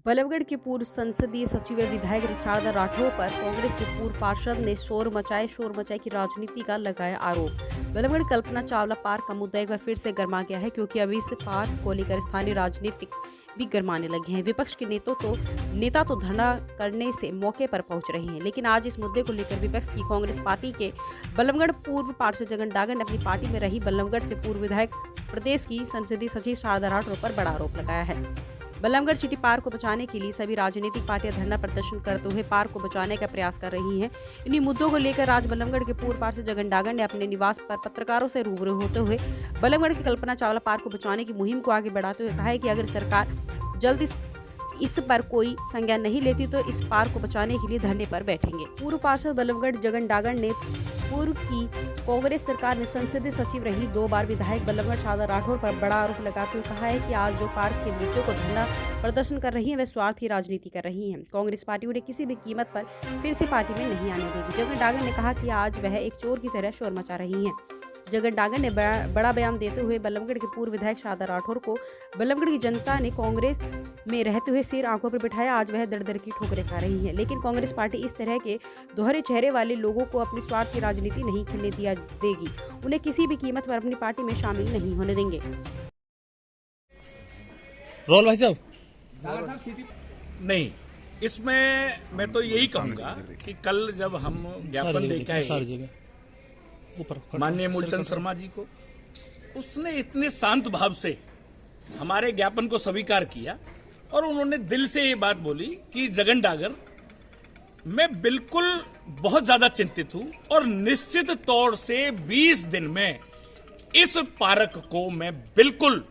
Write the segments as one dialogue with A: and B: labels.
A: बल्लभगढ़ के पूर्व संसदीय सचिव व विधायक शारदा राठौर पर कांग्रेस के पूर्व पार्षद ने शोर मचाए की राजनीति का लगाया आरोप। बल्लभगढ़ कल्पना चावला पार्क का मुद्दा एक बार फिर से गर्मा गया है, क्योंकि अभी इस पार्क को लेकर स्थानीय राजनीतिक भी गरमाने लगे हैं। विपक्ष के नेता तो धरना करने से मौके पर पहुंच रहे हैं, लेकिन आज इस मुद्दे को लेकर विपक्ष की कांग्रेस पार्टी के बल्लभगढ़ पूर्व पार्षद जगन डागर ने अपनी पार्टी में रही बल्लभगढ़ से पूर्व विधायक प्रदेश की संसदीय सचिव शारदा राठौर पर बड़ा आरोप लगाया है। बल्लभगढ़ सिटी पार्क को बचाने के लिए सभी राजनीतिक पार्टियां धरना प्रदर्शन करते हुए पार्क को बचाने का प्रयास कर रही हैं। इन्हीं मुद्दों को लेकर आज बल्लभगढ़ के पूर्व पार्षद जगन डागर ने अपने निवास पर पत्रकारों से रूबरू होते हुए बल्लभगढ़ की कल्पना चावला पार्क को बचाने की मुहिम को आगे बढ़ाते हुए कहा है कि अगर सरकार जल्द इस पर कोई संज्ञान नहीं लेती तो इस पार्क को बचाने के लिए धरने पर बैठेंगे। पूर्व पार्षद बल्लभगढ़ जगन डागर ने पूर्व की कांग्रेस सरकार में संसदीय सचिव रही 2 बार विधायक बल्लभगढ़ शारदा राठौर पर बड़ा आरोप लगाते हुए कहा है कि आज जो पार्क के मुद्दों को धरना प्रदर्शन कर रही है वे स्वार्थी राजनीति कर रही है। कांग्रेस पार्टी उन्हें किसी भी कीमत पर फिर से पार्टी में नहीं आने देगी। जगन डागर ने कहा कि आज वह एक चोर की तरह शोर मचा रही है। जगन डागर ने बड़ा बयान देते हुए बल्लभगढ़ के पूर्व विधायक शारदा राठौर को बल्लभगढ़ की जनता ने कांग्रेस में रहते हुए सिर आंखों पर बिठाया, आज वह दर की ठोकरें खा रही है। लेकिन कांग्रेस पार्टी इस तरह के दोहरे चेहरे वाले लोगों को अपनी स्वार्थ की राजनीति नहीं खेलने देगी। उन्हें किसी भी कीमत पर अपनी पार्टी में शामिल नहीं होने देंगे।
B: रोल भाई साहब
C: नहीं, इसमें मैं तो यही कहूंगा कि कल जब हम ज्ञापन देकर माननीय मूलचंद शर्मा जी को, उसने इतने शांत भाव से हमारे ज्ञापन को स्वीकार किया और उन्होंने दिल से ये बात बोली कि जगन डागर, मैं बिल्कुल बहुत ज्यादा चिंतित हूं और निश्चित तौर से 20 दिन में इस पार्क को मैं बिल्कुल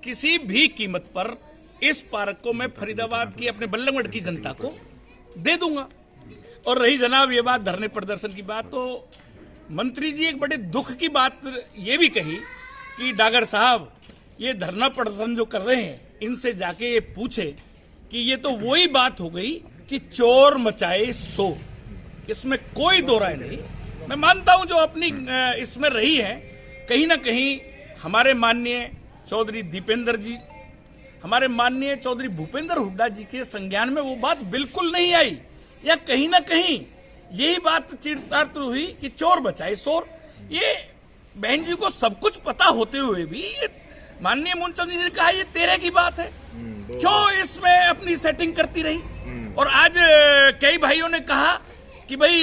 C: किसी भी कीमत पर इस पार्क को मैं फरीदाबाद की अपने बल्लभगढ़ की जनता को दे दूंगा। और रही जनाब ये बात धरने प्रदर्शन की बात, तो मंत्री जी एक बड़े दुख की बात ये भी कही कि डागर साहब ये धरना प्रदर्शन जो कर रहे हैं इनसे जाके ये पूछे कि ये तो वही बात हो गई कि चोर मचाए शोर। इसमें कोई दो राय नहीं। मैं मानता हूं जो अपनी इसमें रही है, कहीं ना कहीं हमारे माननीय चौधरी दीपेंद्र जी, हमारे माननीय चौधरी भूपेंद्र हुड्डा जी के संज्ञान में वो बात बिल्कुल नहीं आई, या कहीं ना कहीं यही बात चिरतार्थ हुई कि चोर बचाए शोर। ये बहन जी को सब कुछ पता होते हुए भी ये माननीय मूलचंद जी ने कहा ये तेरे की बात है, क्यों इसमें अपनी सेटिंग करती रही। और आज कई भाइयों ने कहा कि भाई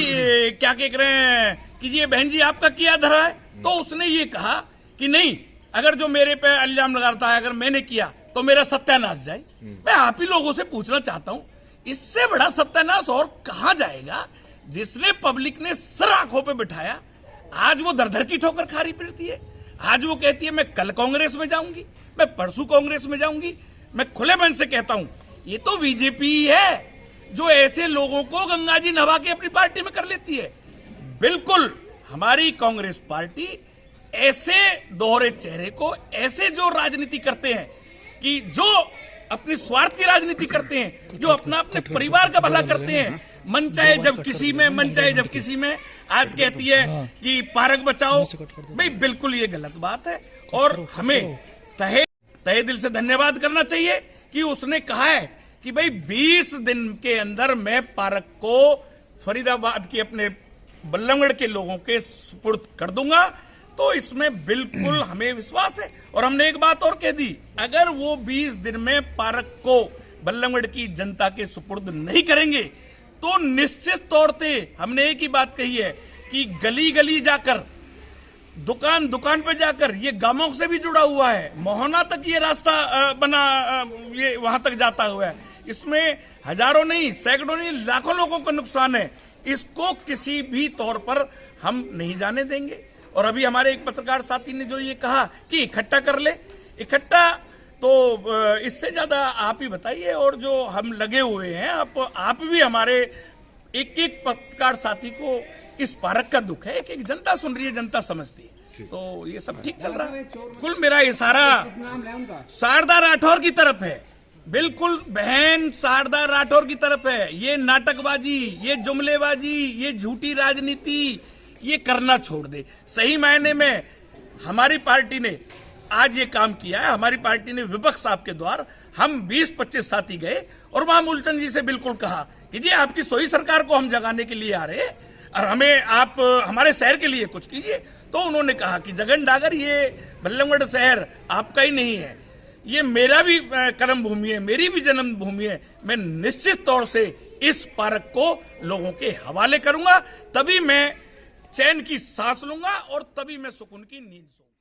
C: क्या कह रहे हैं कि ये बहन जी आपका किया धरा है, तो उसने ये कहा कि नहीं, अगर जो मेरे पे इल्जाम लगाता है अगर मैंने किया तो मेरा सत्यानाश जाए। मैं आप ही लोगों से पूछना चाहता हूं, इससे बड़ा सत्यानाश और कहां जाएगा। जिसने पब्लिक ने सर आंखों पे बिठाया, आज वो दर की ठोकर खा रही फिरती है। आज वो कहती है मैं कल कांग्रेस में जाऊंगी, मैं परसों कांग्रेस में जाऊंगी। मैं खुले मन से कहता हूं ये तो बीजेपी ही है जो ऐसे लोगों को गंगा जी नहा के अपनी पार्टी में कर लेती है। बिल्कुल हमारी कांग्रेस पार्टी ऐसे दोहरे चेहरे को, ऐसे जो राजनीति करते हैं कि जो अपनी स्वार्थ की राजनीति करते हैं, जो अपने परिवार का भला करते हैं, मन चाहे जब किसी में, मन चाहे जब किसी में, आज कहती है कि पार्क बचाओ। भाई बिल्कुल ये गलत बात है और हमें तहे दिल से धन्यवाद करना चाहिए कि उसने कहा है कि भाई 20 दिन के अंदर मैं पार्क को फरीदाबाद की अपने बल्लभगढ़ के लोगों के सुपुर्द कर दूंगा। तो इसमें बिल्कुल हमें विश्वास है। और हमने एक बात और कह दी, अगर वो 20 दिन में पार्क को बल्लभगढ़ की जनता के सुपुर्द नहीं करेंगे तो निश्चित तौर पे हमने एक ही बात कही है कि गली गली जाकर, दुकान दुकान पे जाकर, ये गांवों से भी जुड़ा हुआ है, मोहना तक ये रास्ता बना, ये वहां तक जाता हुआ है। इसमें हजारों नहीं, सैकड़ों नहीं, लाखों लोगों को नुकसान है। इसको किसी भी तौर पर हम नहीं जाने देंगे। और अभी हमारे एक पत्रकार साथी ने जो ये कहा कि इकट्ठा कर ले, इकट्ठा तो इससे ज्यादा आप ही बताइए। और जो हम लगे हुए हैं, आप भी हमारे एक एक पत्रकार साथी को इस पार्क का दुख है, एक जनता सुन रही है, जनता समझती है, तो ये सब ठीक चल रहा है। कुल मेरा इशारा शारदा राठौर की तरफ है, बिल्कुल बहन शारदा राठौर की तरफ है। ये नाटकबाजी, ये जुमलेबाजी, ये झूठी राजनीति ये करना छोड़ दे। सही मायने में हमारी पार्टी ने आज ये काम किया है। हमारी पार्टी ने विपक्ष आपके द्वार हम 20-25 साथी गए और वहां मूलचंद जी से बिल्कुल कहा कि जी आपकी सोई सरकार को हम जगाने के लिए आ रहे हैं और हमें आप हमारे शहर के लिए कुछ कीजिए। तो उन्होंने कहा कि जगन डागर, ये बल्लभगढ़ शहर आपका ही नहीं है, ये मेरा भी कर्म भूमि है, मेरी भी जन्म भूमि है। मैं निश्चित तौर से इस पार्क को लोगों के हवाले करूंगा, तभी मैं चैन की सांस लूंगा और तभी मैं सुकून की नींद सोऊंगा।